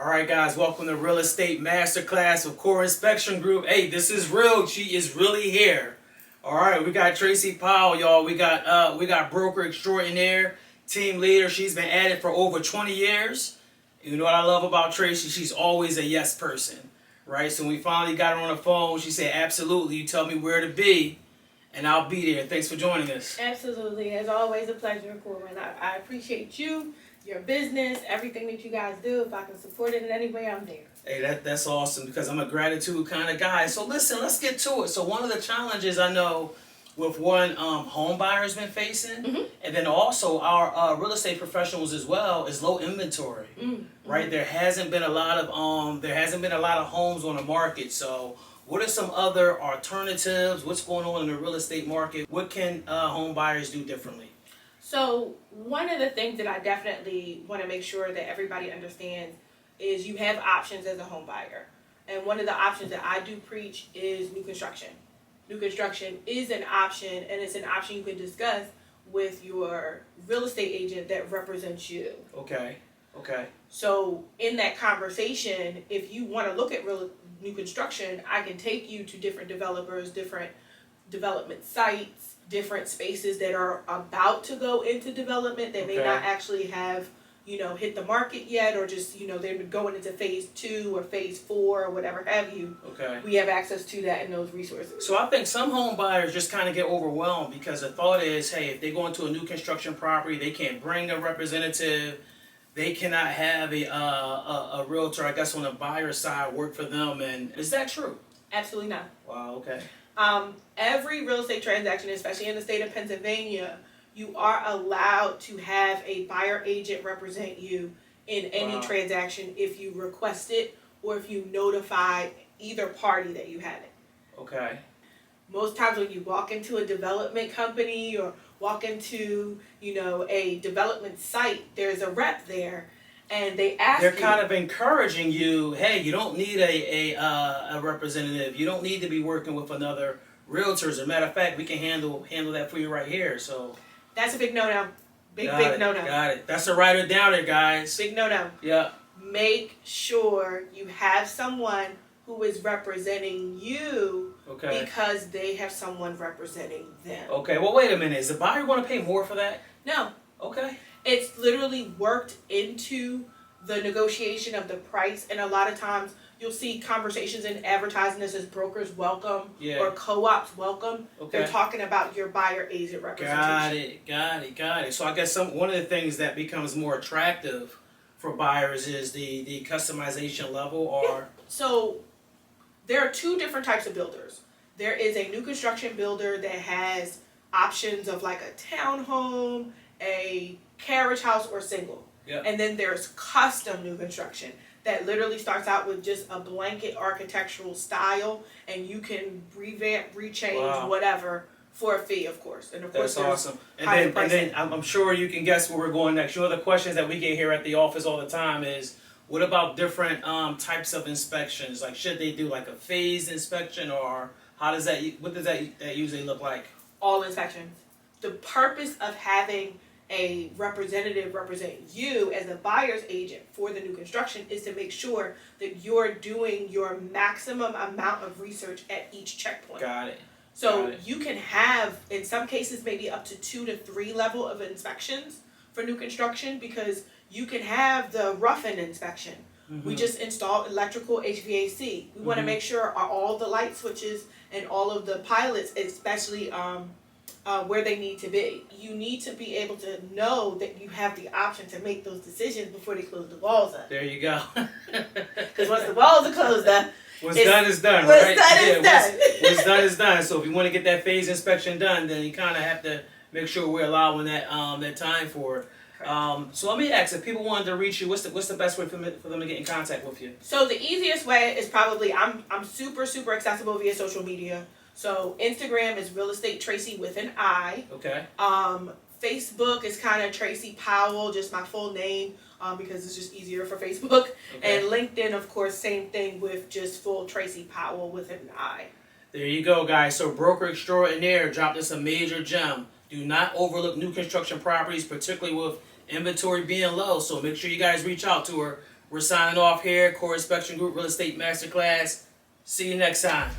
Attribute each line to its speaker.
Speaker 1: All right, guys, welcome to Real Estate Masterclass with Core Inspection Group. Hey, this is real. She is really here. All right, we got Traci Powell, y'all. We got broker extraordinaire, team leader. She's been at it for over 20 years. You know what I love about Traci? She's always a yes person, right? So when we finally got her on the phone, she said, "Absolutely. You tell me where to be, and I'll be there." Thanks for joining us.
Speaker 2: Absolutely. As always, a pleasure, Corbin. I appreciate you, your business, everything that you guys do. If I can support it in any way, I'm there.
Speaker 1: Hey, that's awesome because I'm a gratitude kind of guy. So listen, let's get to it. So one of the challenges I know with home buyers been facing, and then also our real estate professionals as well, is low inventory. Right? There hasn't been a lot of homes on the market. So what are some other alternatives? What's going on in the real estate market? What can home buyers do differently?
Speaker 2: So one of the things that I definitely want to make sure that everybody understands is you have options as a home buyer. And one of the options that I do preach is new construction. New construction is an option, and it's an option you can discuss with your real estate agent that represents you.
Speaker 1: Okay.
Speaker 2: So in that conversation, if you want to look at new construction, I can take you to different developers, different development sites, different spaces that are about to go into development that may not actually have, hit the market yet, or just, they're going into phase 2 or phase 4 or whatever have you. We have access to that and those resources.
Speaker 1: So I think some home buyers just kind of get overwhelmed because the thought is, hey, if they go into a new construction property, they can't bring a representative. They cannot have a realtor, I guess, on the buyer side work for them. And is that true?
Speaker 2: Absolutely not.
Speaker 1: Wow, okay.
Speaker 2: Every real estate transaction, especially in the state of Pennsylvania, you are allowed to have a buyer agent represent you in any transaction if you request it or if you notify either party that you have it.
Speaker 1: Okay.
Speaker 2: Most times when you walk into a development company or walk into, a development site, there's a rep there, and they ask
Speaker 1: They're kind of encouraging you, hey, you don't need a representative. You don't need to be working with another realtor. As a matter of fact, we can handle that for you right here. So
Speaker 2: that's a big no-no. Big no-no.
Speaker 1: Got it. That's a writer down there, guys.
Speaker 2: Big no-no.
Speaker 1: Yeah.
Speaker 2: Make sure you have someone who is representing you because they have someone representing them.
Speaker 1: Okay, well, wait a minute. Is the buyer going to pay more for that?
Speaker 2: No.
Speaker 1: Okay.
Speaker 2: It's literally worked into the negotiation of the price, and a lot of times you'll see conversations in advertising that says brokers welcome or co-ops welcome. They're talking about your buyer agent representation.
Speaker 1: Got it. So I guess one of the things that becomes more attractive for buyers is the customization level, or
Speaker 2: So there are two different types of builders. There is a new construction builder that has options of like a townhome, a carriage house, or single. And then there's custom new construction that literally starts out with just a blanket architectural style, and you can revamp, rechange, whatever for a fee, of course. And of course,
Speaker 1: that's awesome. And then I'm sure you can guess where we're going next. One of the questions that we get here at the office all the time is, what about different types of inspections? Like, should they do like a phased inspection, or what does that usually look like?
Speaker 2: All inspections. The purpose of having a representative represent you as a buyer's agent for the new construction is to make sure that you're doing your maximum amount of research at each checkpoint.
Speaker 1: Got it.
Speaker 2: So you can have, in some cases, maybe up to 2 to 3 level of inspections for new construction, because you can have the rough-in inspection. We just installed electrical HVAC. We want to make sure are all the light switches and all of the pilots, especially where they need to be. You need to be able to know that you have the option to make those decisions before they close the walls up.
Speaker 1: There you go.
Speaker 2: Because once the walls are closed up,
Speaker 1: what's done is done, right? What's done is done. So if you want to get that phase inspection done, then you kind of have to make sure we're allowing that time for it. So let me ask, if people wanted to reach you, what's the best way for them to get in contact with you?
Speaker 2: So the easiest way is probably, I'm super accessible via social media. So Instagram is Real Estate Traci with an I.
Speaker 1: Okay.
Speaker 2: Facebook is kind of Traci Powell, just my full name, because it's just easier for Facebook. And LinkedIn, of course, same thing with just full Traci Powell with an I.
Speaker 1: There you go, guys. So broker extraordinaire dropped us a major gem. Do not overlook new construction properties, particularly with inventory being low. So make sure you guys reach out to her. We're signing off here. Core Inspection Group Real Estate Masterclass. See you next time.